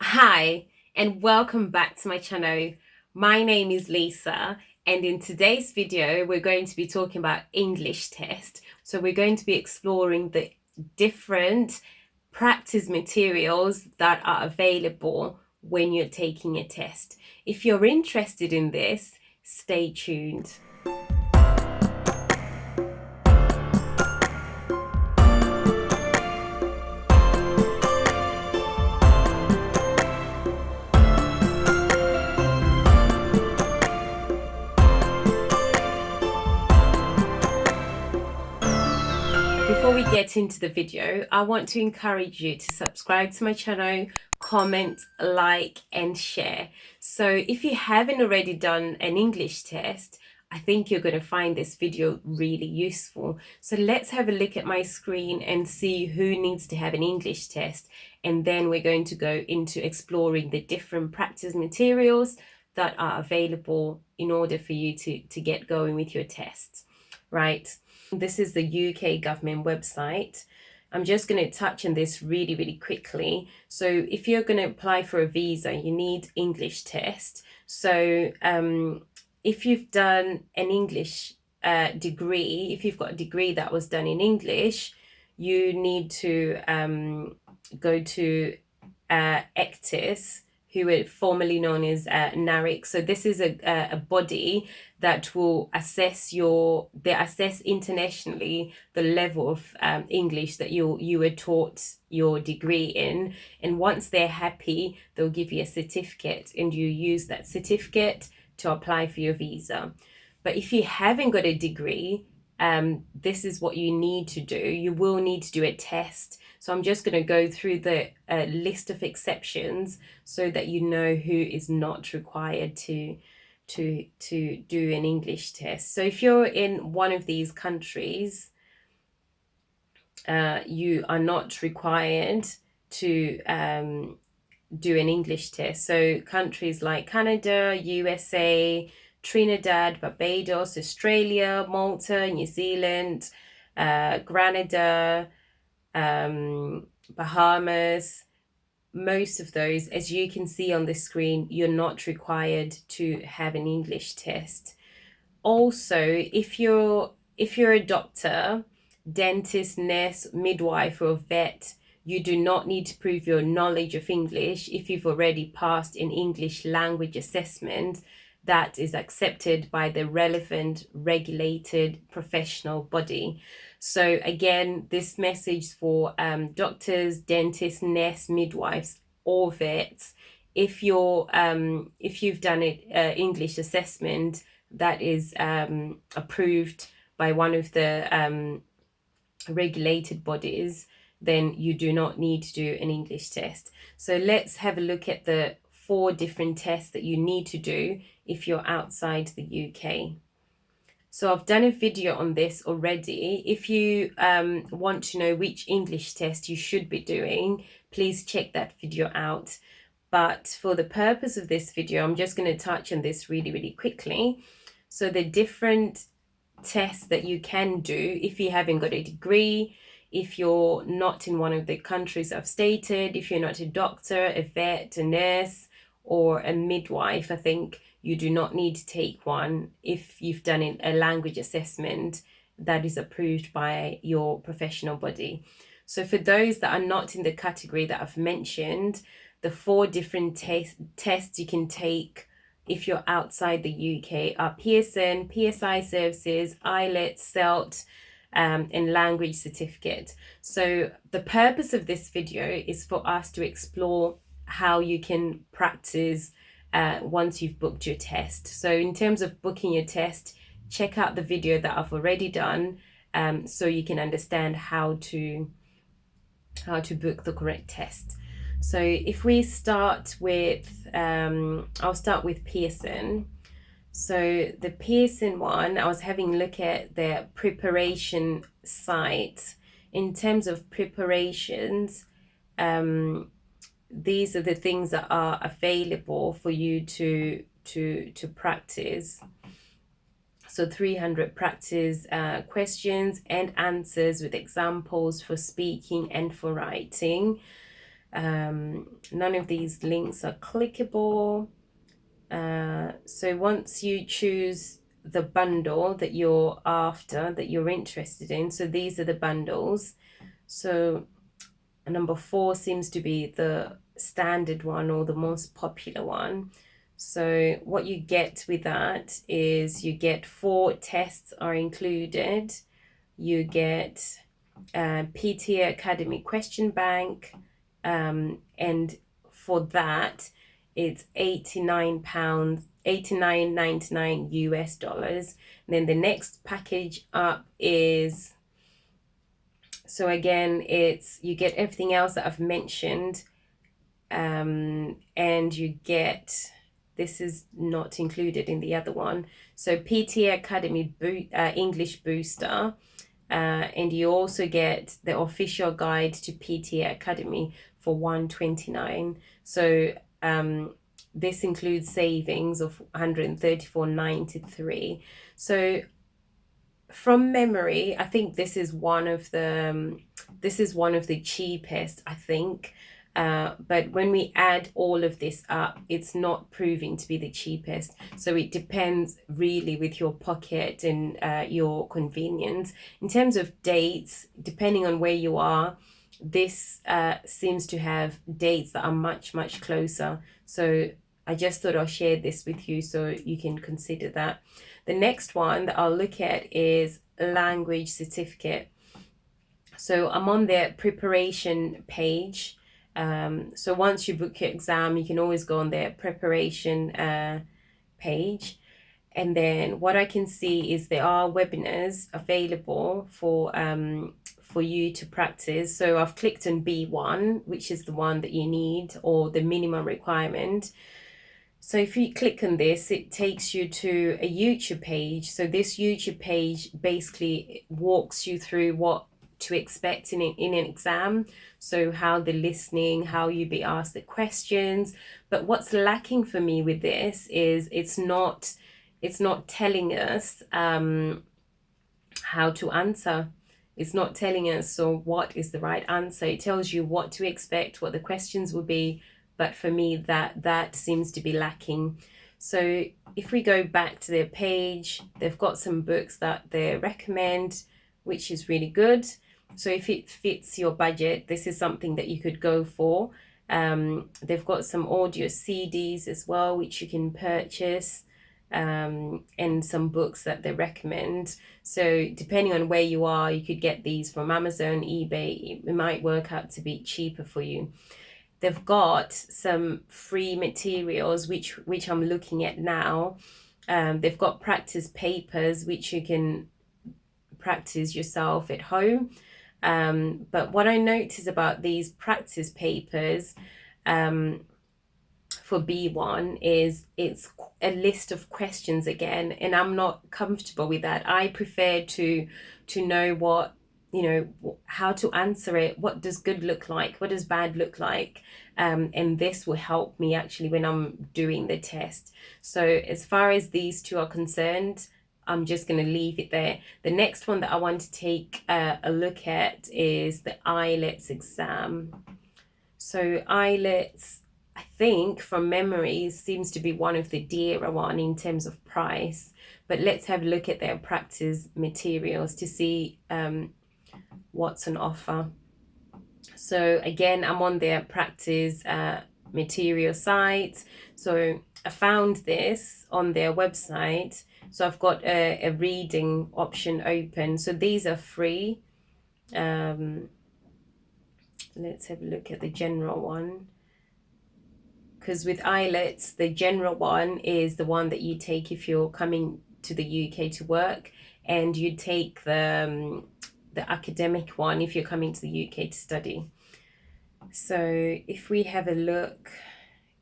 Hi, and welcome back to my channel. My name is Lisa, and in today's video, we're going to be talking about English test. So we're going to be exploring the different practice materials that are available when you're taking a test. If you're interested in this, stay tuned. Before we get into the video, I want to encourage you to subscribe to my channel, comment, like, and share. So if you haven't already done an English test, I think you're going to find this video really useful. So let's have a look at my screen and see who needs to have an English test. And then we're going to go into exploring the different practice materials that are available in order for you to get going with your tests, right? This is the UK government website. I'm just going to touch on this really quickly. So if you're going to apply for a visa, you need English test. So if you've done an English degree, if you've got a degree that was done in English, you need to go to ECTIS, who are formerly known as NARIC. So this is a body that will assess they assess internationally the level of English that you were taught your degree in. And once they're happy, they'll give you a certificate, and you use that certificate to apply for your visa. But if you haven't got a degree, this is what you need to do. You will need to do a test. So I'm just going to go through the list of exceptions so that you know who is not required to do an English test. So if you're in one of these countries, you are not required to do an English test. So countries like Canada, USA, Trinidad, Barbados, Australia, Malta, New Zealand, Grenada, Bahamas, most of those, as you can see on the screen, you're not required to have an English test. Also, if you're a doctor, dentist, nurse, midwife, or vet, you do not need to prove your knowledge of English if you've already passed an English language assessment that is accepted by the relevant regulated professional body. So again, this message for doctors, dentists, nurse, midwives, or vets. If you've done an English assessment that is approved by one of the regulated bodies, then you do not need to do an English test. So let's have a look at the 4 different tests that you need to do if you're outside the UK. So I've done a video on this already. If you want to know which English test you should be doing, please check that video out. But for the purpose of this video, I'm just going to touch on this really quickly. So the different tests that you can do if you haven't got a degree, if you're not in one of the countries I've stated, if you're not a doctor, a vet, a nurse, or a midwife, I think you do not need to take one if you've done a language assessment that is approved by your professional body. So for those that are not in the category that I've mentioned, the 4 different tests you can take if you're outside the UK are Pearson, PSI Services, IELTS, SELT, and language certificate. So the purpose of this video is for us to explore how you can practice once you've booked your test. So in terms of booking your test, check out the video that I've already done so you can understand how to book the correct test. So if we start with, I'll start with Pearson. So the Pearson one, I was having a look at their preparation site. In terms of preparations, these are the things that are available for you to practice. So 300 practice questions and answers with examples for speaking and for writing. None of these links are clickable. So once you choose the bundle that you're after, that you're interested in, so these are the bundles. So number 4 seems to be the standard one or the most popular one. So what you get with that is you get 4 tests are included. You get PTA Academy question bank, and for that it's £89, 89.99 US dollars. And then the next package up is, so again, it's, you get everything else that I've mentioned, and you get, this is not included in the other one, so PTA Academy English Booster, and you also get the official guide to PTA Academy for $129. So this includes savings of $134.93. So from memory, I think this is one of the cheapest, I think. But when we add all of this up, it's not proving to be the cheapest. So it depends really with your pocket and your convenience. In terms of dates, depending on where you are, this seems to have dates that are much, much closer. So I just thought I'll share this with you so you can consider that. The next one that I'll look at is language certificate. So I'm on their preparation page. So once you book your exam, you can always go on their preparation page. And then what I can see is there are webinars available for you to practice. So I've clicked on B1, which is the one that you need, or the minimum requirement. So if you click on this, it takes you to a YouTube page. So this YouTube page basically walks you through what to expect in an exam. So how the listening, how you be asked the questions. But what's lacking for me with this is it's not telling us how to answer. It's not telling us so what is the right answer. It tells you what to expect, what the questions will be. But for me, that seems to be lacking. So if we go back to their page, they've got some books that they recommend, which is really good. So if it fits your budget, this is something that you could go for. They've got some audio CDs as well, which you can purchase, and some books that they recommend. So depending on where you are, you could get these from Amazon, eBay. It might work out to be cheaper for you. They've got some free materials, which I'm looking at now. They've got practice papers, which you can practice yourself at home. But what I notice about these practice papers for B1 is it's a list of questions again, and I'm not comfortable with that. I prefer to know what, how to answer it. What does good look like? What does bad look like? And this will help me actually when I'm doing the test. So as far as these two are concerned, I'm just going to leave it there. The next one that I want to take a look at is the IELTS exam. So IELTS, I think from memory, seems to be one of the dearer one in terms of price. But let's have a look at their practice materials to see what's on offer. So again, I'm on their practice material site. So I found this on their website. So I've got a reading option open. So these are free. Let's have a look at the general one. Because with IELTS, the general one is the one that you take if you're coming to the UK to work, and you take the academic one if you're coming to the UK to study. So if we have a look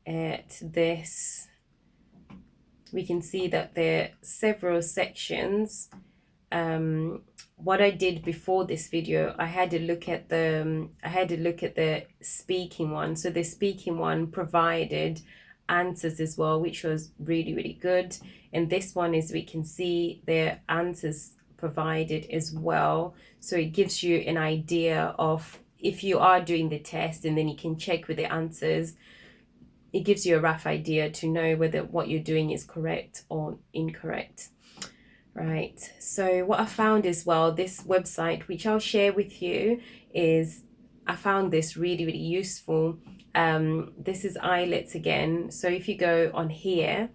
at this, we can see that there are several sections. What I did before this video, I had a look at the speaking one. So the speaking one provided answers as well, which was really, really good. And this one, as we can see, their answers provided as well. So it gives you an idea of if you are doing the test and then you can check with the answers, it gives you a rough idea to know whether what you're doing is correct or incorrect. Right, so what I found as well, this website, which I'll share with you, is I found this really, really useful. This is IELTS again. So if you go on here,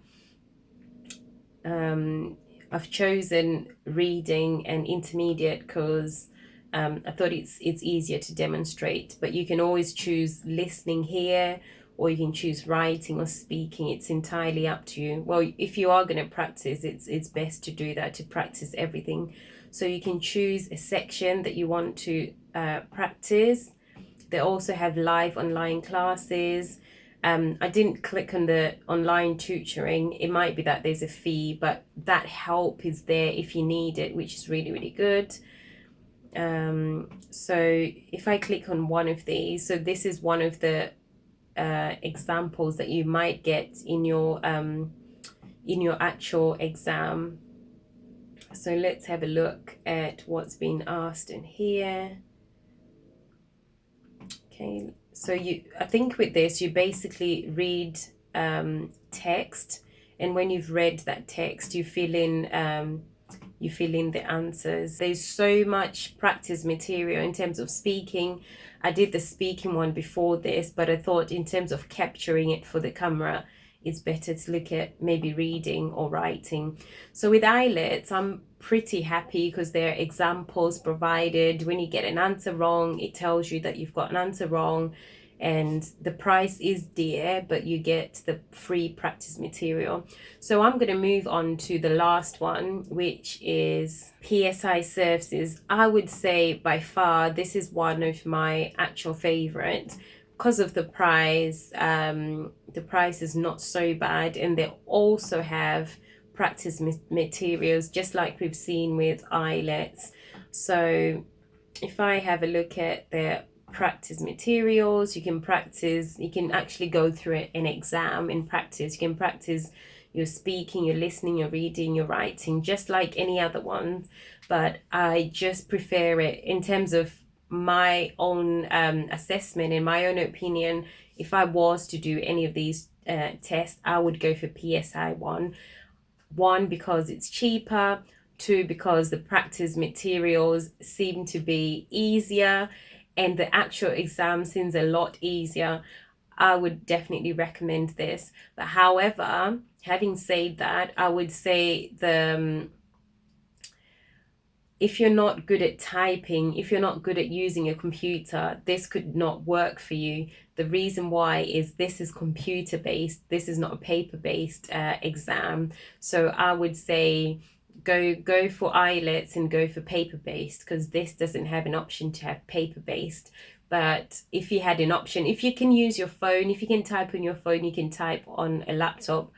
I've chosen reading and intermediate because I thought it's easier to demonstrate, but you can always choose listening here, or you can choose writing or speaking. It's entirely up to you. Well, if you are going to practice, it's best to do that, to practice everything. So you can choose a section that you want to practice. They also have live online classes. I didn't click on the online tutoring. It might be that there's a fee, but that help is there if you need it, which is really, really good. So if I click on one of these, so this is one of the examples that you might get in your actual exam. So let's have a look at what's been asked in here. Okay, so I think with this you basically read text, and when you've read that text, you fill in the answers. There's so much practice material in terms of speaking. I did the speaking one before this, but I thought in terms of capturing it for the camera, it's better to look at maybe reading or writing. So with IELTS, I'm pretty happy because there are examples provided. When you get an answer wrong, it tells you that you've got an answer wrong, and the price is dear, but you get the free practice material. So I'm going to move on to the last one, which is PSI Services. I would say by far this is one of my actual favorite because of the price. The price is not so bad, and they also have practice materials just like we've seen with IELTS. So if I have a look at their practice materials, you can actually go through an exam in practice. You can practice your speaking, your listening, your reading, your writing, just like any other ones, but I just prefer it in terms of my own assessment. In my own opinion, if I was to do any of these tests, I would go for PSI 1 because it's cheaper, 2 because the practice materials seem to be easier, and the actual exam seems a lot easier. I would definitely recommend this. But however, having said that, I would say if you're not good at typing, if you're not good at using a computer, this could not work for you. The reason why is this is computer based. This is not a paper based exam. So I would say go for IELTS and go for paper based, because this doesn't have an option to have paper based. But if you had an option, if you can use your phone, if you can type on your phone, you can type on a laptop.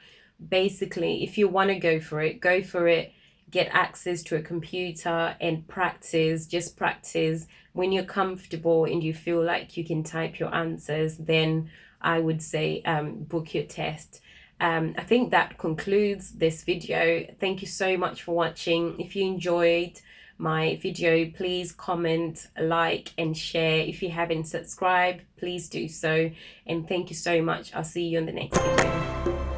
Basically, if you want to go for it, go for it. Get access to a computer and practice. Just practice. When you're comfortable and you feel like you can type your answers, then I would say book your test. I think that concludes this video. Thank you so much for watching. If you enjoyed my video, please comment, like and share. If you haven't subscribed, please do so, and thank you so much. I'll see you in the next video.